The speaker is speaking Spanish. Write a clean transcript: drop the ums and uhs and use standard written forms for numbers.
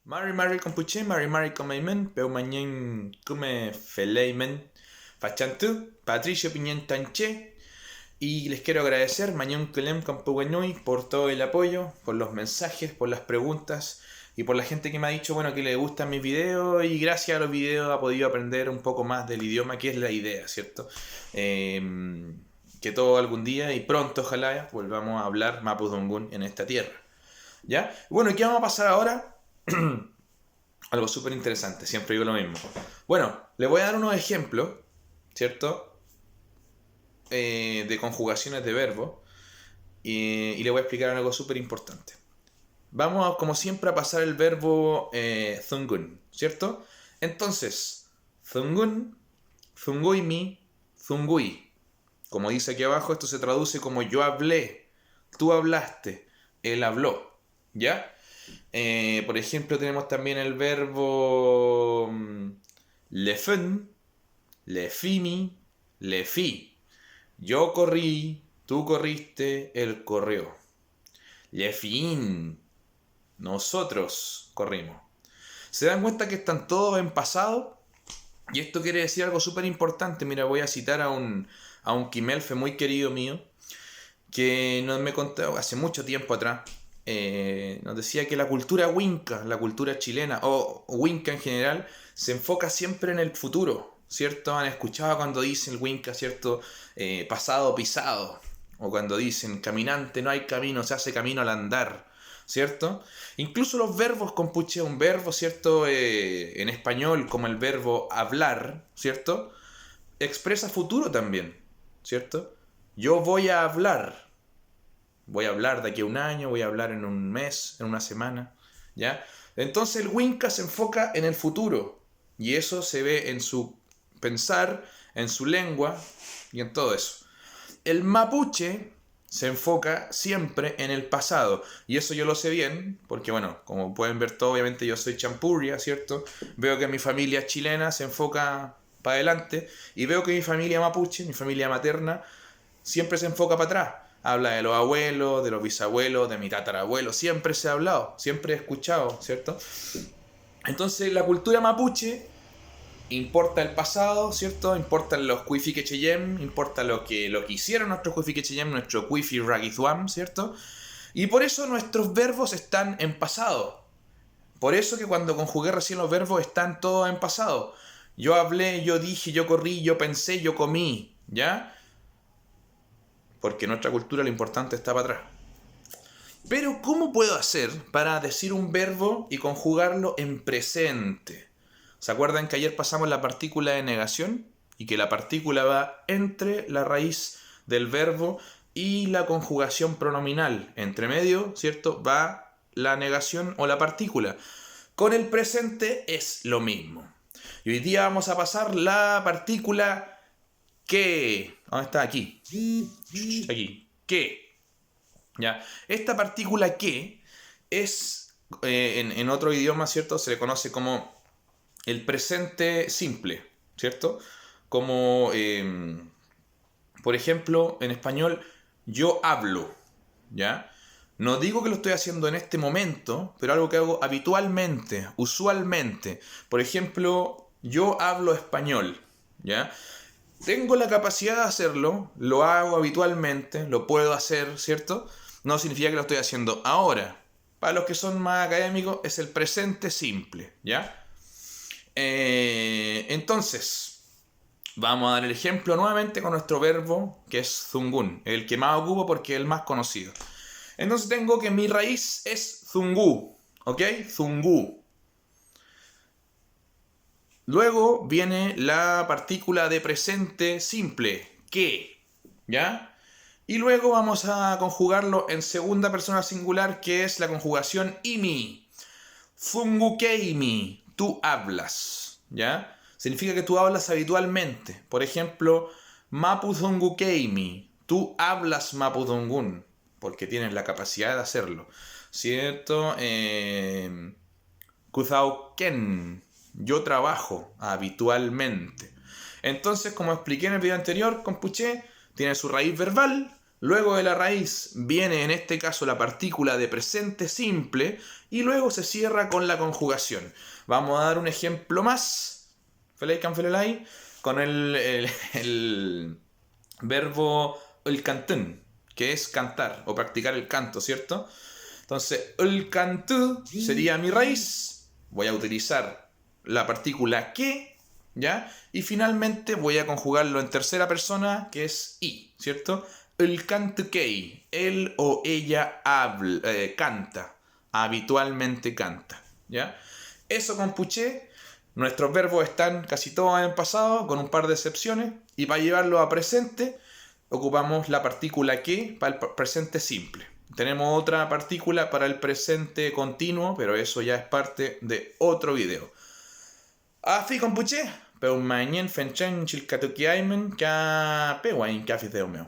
Mari kompuche, Mari komaimen, peu mañen kume feleimen, fachantu, Patricio Piñentanche, y les quiero agradecer, Mañón Kelem Campugueñuy, por todo el apoyo, por los mensajes, por las preguntas y por la gente que me ha dicho, bueno, que le gustan mis videos y gracias a los videos ha podido aprender un poco más del idioma, que es la idea, ¿cierto? Que todo algún día y pronto, ojalá, volvamos a hablar Mapudungun en esta tierra. ¿Ya? Bueno, ¿y qué vamos a pasar ahora? Algo súper interesante, siempre digo lo mismo. Bueno, les voy a dar unos ejemplos, ¿cierto? De conjugaciones de verbo y les voy a explicar algo súper importante. Vamos, como siempre, a pasar el verbo zungun, ¿cierto? Entonces, zungun, zunguimi, zungui. Como dice aquí abajo, esto se traduce como yo hablé, tú hablaste, él habló, ¿ya? Por ejemplo, tenemos también el verbo le fun, le fimi, le fi. Yo corrí, tú corriste, él corrió. Le fin, nosotros corrimos. ¿Se dan cuenta que están todos en pasado? Y esto quiere decir algo súper importante. Mira, voy a citar a un quimelfe muy querido mío, que nos me contó hace mucho tiempo atrás. Nos decía que la cultura winca, la cultura chilena o winca en general, se enfoca siempre en el futuro, ¿cierto? Han escuchado cuando dicen el winca, ¿cierto? Pasado pisado, o cuando dicen caminante no hay camino, se hace camino al andar, ¿cierto? Incluso los verbos, compuche, un verbo, ¿cierto? En español, como el verbo hablar, ¿cierto? Expresa futuro también, ¿cierto? Yo voy a hablar. Voy a hablar de aquí a un año, voy a hablar en un mes, en una semana, ¿ya? Entonces el Winca se enfoca en el futuro y eso se ve en su pensar, en su lengua y en todo eso. El mapuche se enfoca siempre en el pasado y eso yo lo sé bien porque, bueno, como pueden ver todo, obviamente yo soy champurria, ¿cierto? Veo que mi familia chilena se enfoca para adelante y veo que mi familia mapuche, mi familia materna, siempre se enfoca para atrás. Habla de los abuelos, de los bisabuelos, de mi tatarabuelo. Siempre se ha hablado, siempre he escuchado, ¿cierto? Entonces la cultura mapuche importa el pasado, ¿cierto? Importan los Cuifi Quecheyem, importa lo que hicieron nuestros Cuifi Quecheyem, nuestro Cuifi Ragizuam, ¿cierto? Y por eso nuestros verbos están en pasado. Por eso que cuando conjugué recién los verbos están todos en pasado. Yo hablé, yo dije, yo corrí, yo pensé, yo comí, ¿ya? Porque en nuestra cultura lo importante está para atrás. Pero ¿cómo puedo hacer para decir un verbo y conjugarlo en presente? ¿Se acuerdan que ayer pasamos la partícula de negación? Y que la partícula va entre la raíz del verbo y la conjugación pronominal. Entre medio, ¿cierto? Va la negación o la partícula. Con el presente es lo mismo. Y hoy día vamos a pasar la partícula que. ¿Dónde está? Aquí. Aquí. Que. ¿Ya? Esta partícula que es, en otro idioma, ¿cierto? Se le conoce como el presente simple, ¿cierto? Como, por ejemplo, en español, yo hablo, ¿ya? No digo que lo estoy haciendo en este momento, pero algo que hago habitualmente, usualmente. Por ejemplo, yo hablo español, ¿ya? Tengo la capacidad de hacerlo, lo hago habitualmente, lo puedo hacer, ¿cierto? No significa que lo estoy haciendo ahora. Para los que son más académicos, es el presente simple, ¿ya? Entonces, vamos a dar el ejemplo nuevamente con nuestro verbo, que es zungun, el que más ocupo porque es el más conocido. Entonces tengo que mi raíz es zungu, ¿ok? Zungu. Luego viene la partícula de presente simple, que, ¿ya? Y luego vamos a conjugarlo en segunda persona singular, que es la conjugación imi. Fungukeimi, tú hablas, ¿ya? Significa que tú hablas habitualmente. Por ejemplo, Mapudungukeimi, tú hablas Mapudungun, porque tienes la capacidad de hacerlo, ¿cierto? Kuzauken, yo trabajo habitualmente. Entonces, como expliqué en el video anterior, Compuché tiene su raíz verbal, Luego de la raíz viene en este caso la partícula de presente simple y luego se cierra con la conjugación. Vamos a dar un ejemplo más. Con el verbo el cantón, que es cantar o practicar el canto, ¿cierto? Entonces, el cantu sería mi raíz. Voy a utilizar la partícula que, ¿ya? Y finalmente voy a conjugarlo en tercera persona, que es i, ¿cierto? El cantu que, él o ella canta, habitualmente canta, ¿ya? Eso con puché. Nuestros verbos están casi todos en pasado, con un par de excepciones, y para llevarlo a presente, ocupamos la partícula que para el presente simple. Tenemos otra partícula para el presente continuo, pero eso ya es parte de otro video. Afi con puché, pero mañana fenchen chilkatukiaimen ka pewain ka fideo meu.